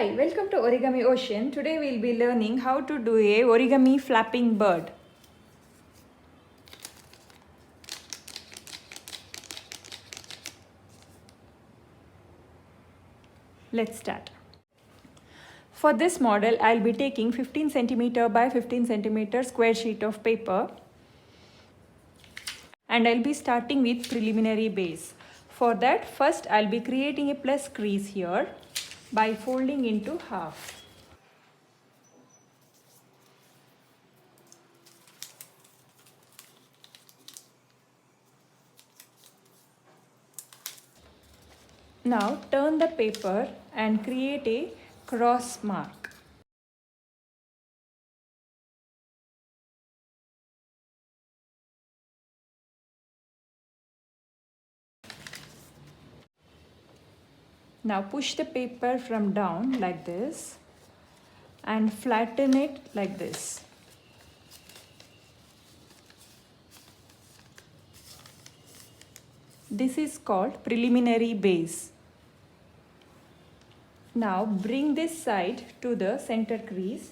Hi, welcome to Origami Ocean. Today we'll be learning how to do a origami flapping bird. Let's start. For this model, I'll be taking 15 centimeter by 15 centimeter square sheet of paper, and I'll be starting with preliminary base. For that, first I'll be creating a plus crease here by folding into half. Now turn the paper and create a cross mark. Now push the paper from down like this and flatten it like this. This is called preliminary base. Now bring this side to the center crease.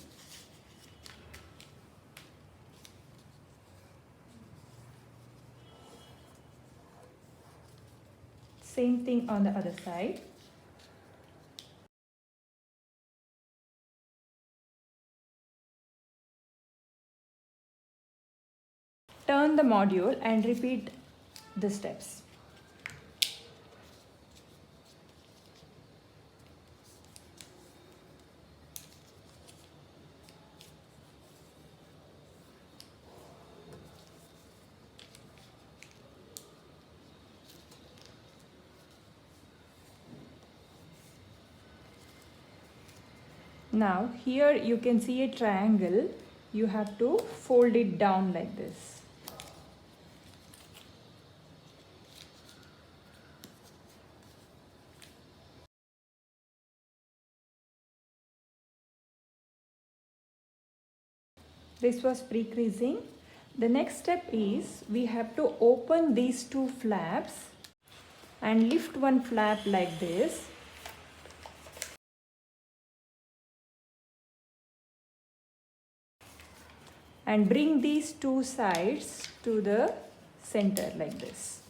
Same thing on the other side. Turn the module and repeat the steps. Now here you can see a triangle. You have to fold it down like this. This was pre-creasing. The next step is we have to open these two flaps and lift one flap like this. And bring these two sides to the center like this.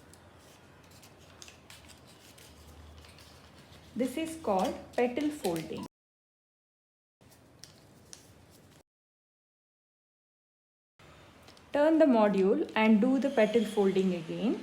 This is called petal folding. Turn the module and do the petal folding again.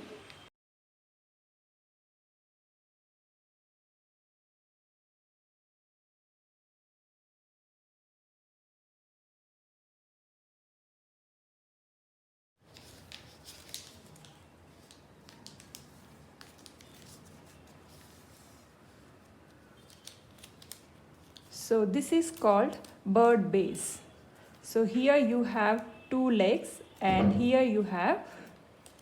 So this is called bird base. So here you have two legs and here you have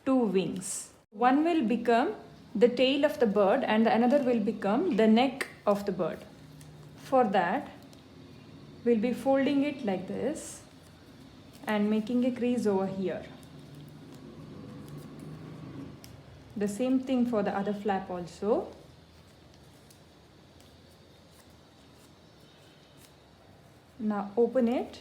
two wings. One will become the tail of the bird and the another will become the neck of the bird. For that, we'll be folding it like this and making a crease over here. The same thing for the other flap also. Now open it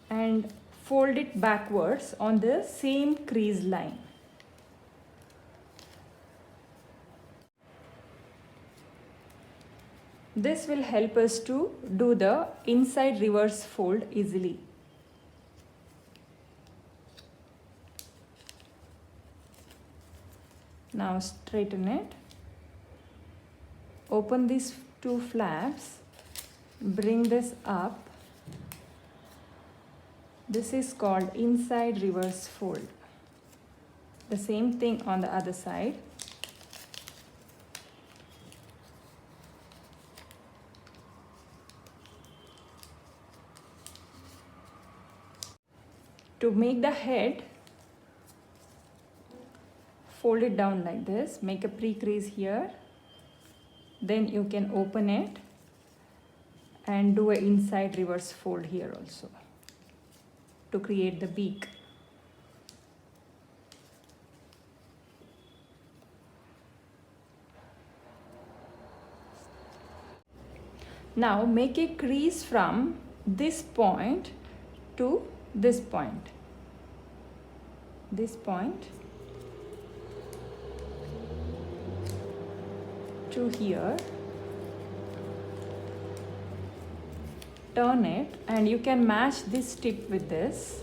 and fold it backwards on the same crease line. This will help us to do the inside reverse fold easily. Now straighten it. Open these two flaps. Bring this up. This is called inside reverse fold. The same thing on the other side. To make the head, fold it down like this. Make a pre-crease here. Then you can open it and do an inside reverse fold here also to create the beak. Now make a crease from this point to this point. This point to here. Turn it, and you can match this tip with this.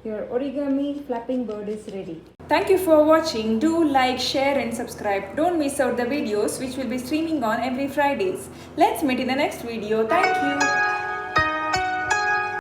Your origami flapping bird is ready. Thank you for watching. Do like, share and subscribe. Don't miss out the videos which will be streaming on every Fridays. Let's meet in the next video. Thank you.